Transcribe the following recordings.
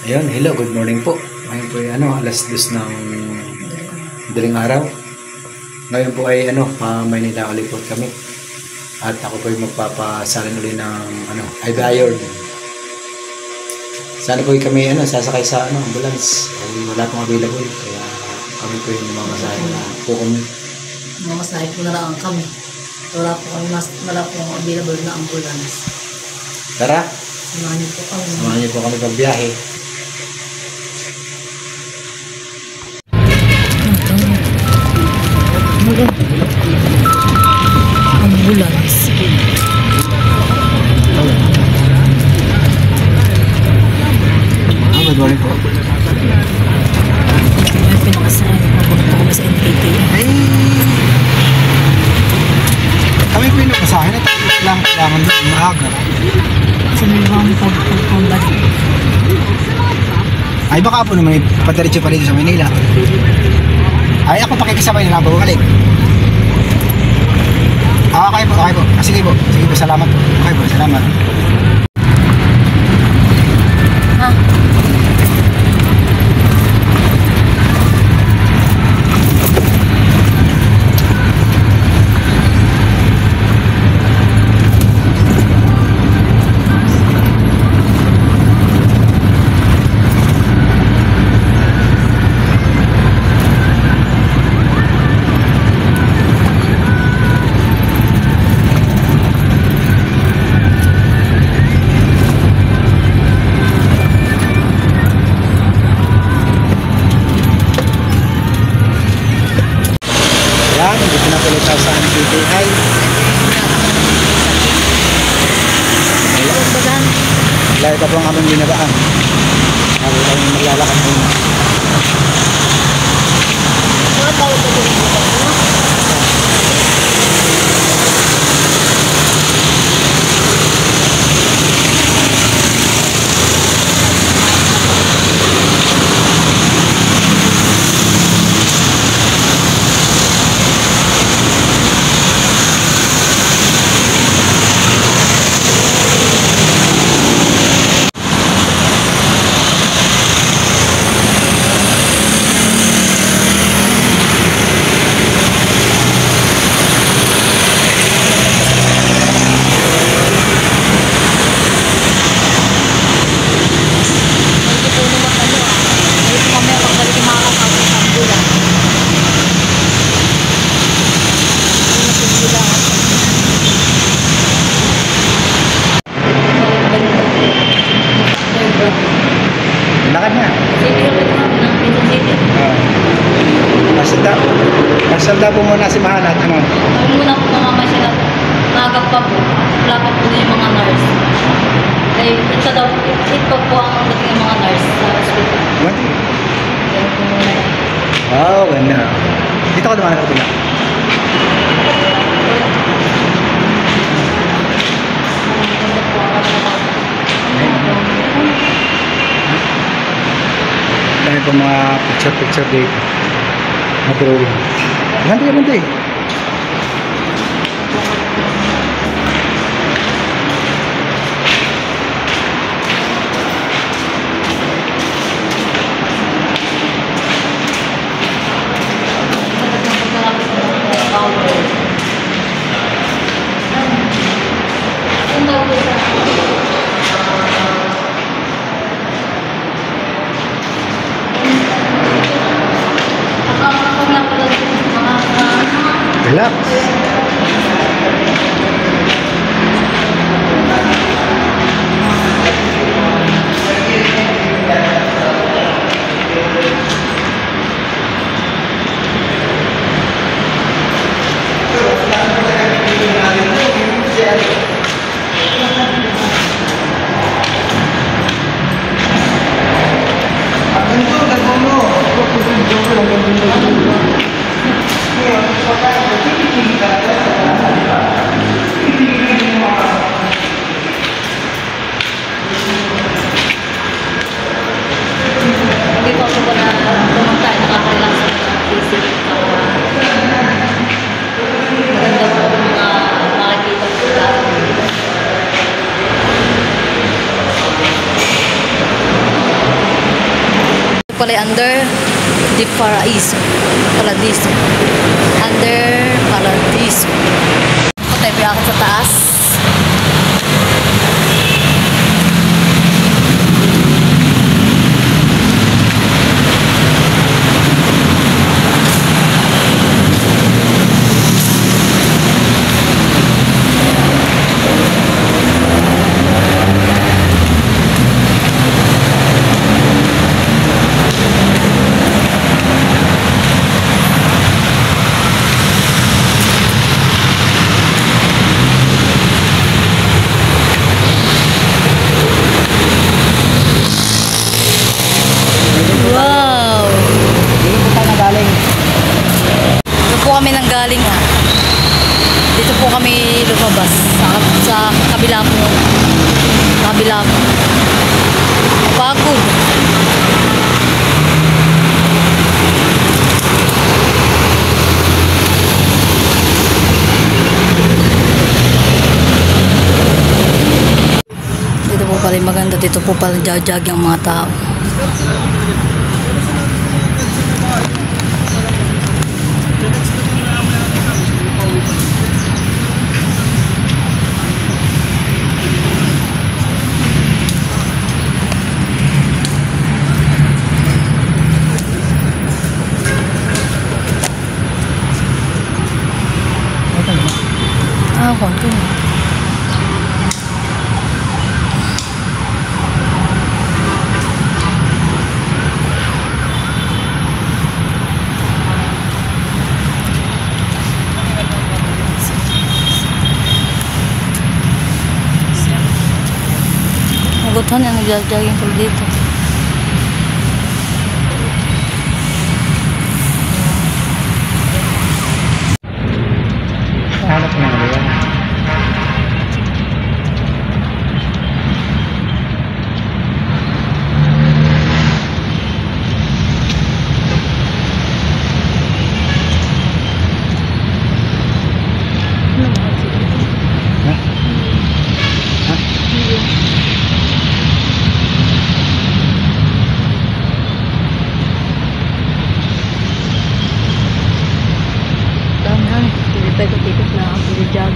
Ayun, hello, good morning po. Ngayon po ay alas 2 ng daling araw. Ngayon po ay Maynila ulit po kami. At ako po ay magpapasalin ulit ng iBayon. Sana po ay kami sasakay sa ambulance. Ay wala pong available. Kaya kami po yung mamasahe na po kami. Mamasahe po na lang kami. Wala po available na ambulance. Tara, Samahan niyo po kami. samahan niyo po kami pagbiyahe. Ambulance. Good morning po. May pinakasahan. Mapunta kami sa NKT. Ay! Kami po yung nakasahin at kailangan doon maaga. Sa may mga pagpapalad. Ay baka po naman padiretso pa dito sa Manila. Ay ako pakikisabay na lang po balik. Okay po, okay po. Sige po, salamat po. Okay po, salamat. Dito na tuloy tayo sa NKT. Hi! Lahat pa po ang aming binabaan. Ako tayo maglalakad muna. Mga tao po dito. Lakad na. Pasalda po muna si Mahanat. Ako muna po mamamay siya na nagap pa po. Wala pa po yung mga nurse. Kaya isa daw, itpag po ang dating ng mga nurse sa hospital. What? Kaya po muna. Wow, ganda. Dito ka naman nakapila. Dahil po mga picture dito. Mag-drawing. Ganti. Relax. Thank you. pala under the Paraiso. Paradiso. Under Paradiso. Tayo pinakit sa taas. Wow! Dito po tayo nagaling. Dito po kami nanggaling Dito po kami lumabas sa kabila po. Kabila po. Pagod. Dito po pala yung maganda. Dito po pala jog yung mga tao. Konti. Magutan yung nag-jogging ko dito. Hanap na nga yan. Ikot na ako sa jog.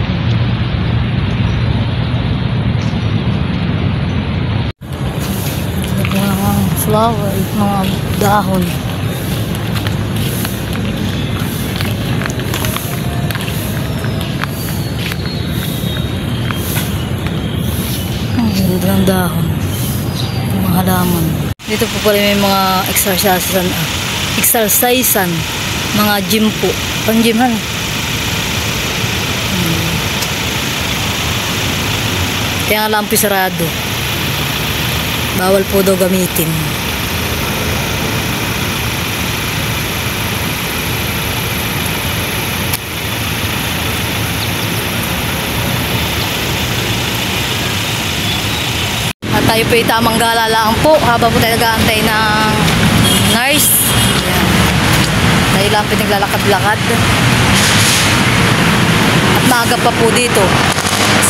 Mga flower, mga dahon. Ang ganda ng dahon. Mga halaman. Dito po pala may mga exercisean. Mga gym po. Pang-gyman. Kaya nga lampi sarado. Bawal po daw gamitin. At tayo po ay tamang gala lang po habang po tayo nag-aantay ng nurse. Ayan. Tayo lampi naglalakad-lakad. At maaga pa po dito.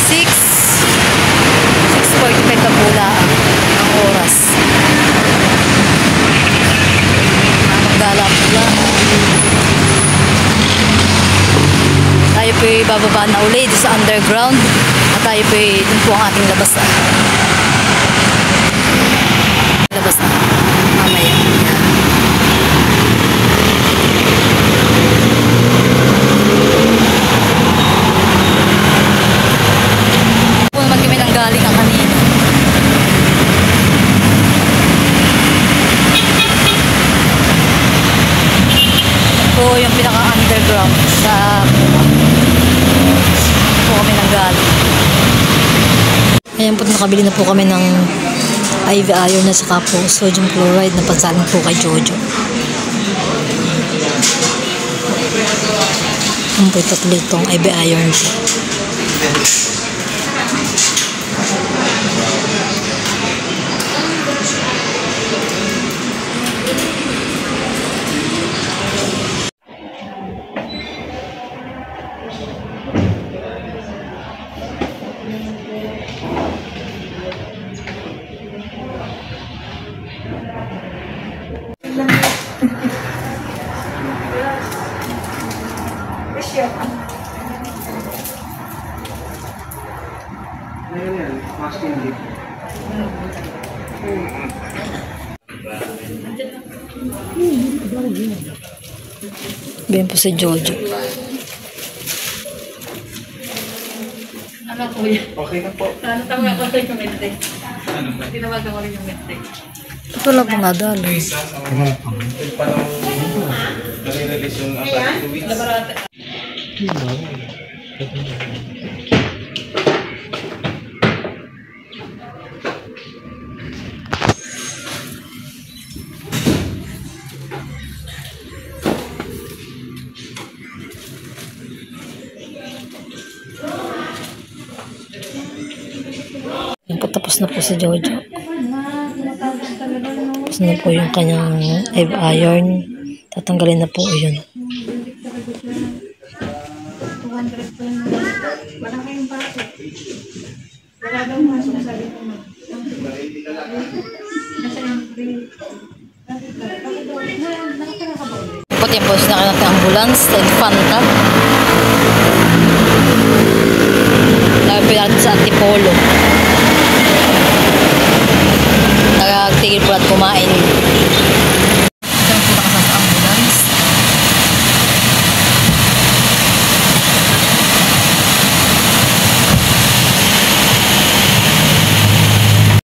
6:45 na pula ang oras. Mamanggala pula. Tayo po bababa na ulit sa underground. At tayo po dun po ang ating labas labas na mamaya. Galing ang kanina. Ito yung pinaka-underground sa po kami nang galing. Ayan po, nakabili na po kami ng IV iron na saka po sodium chloride na pansaling po kay Jojo. Ang po itong IV iron po. Bien po si Jojo. Ano po yan? Okay na po. Ano tawag ako rin yung medtech? Tinawagan ko rin yung medtech. Ito lang po nadalo. Paano nare-release yung after 2 weeks? Labarate. Yan po, tapos na po si Jojo. Tapos na po yung kanyang iron. Tatanggalin na po yun. Puti po sila natin ambulance, Fanta. Lapit natin sa Antipolo. Nagtigil po at kumain.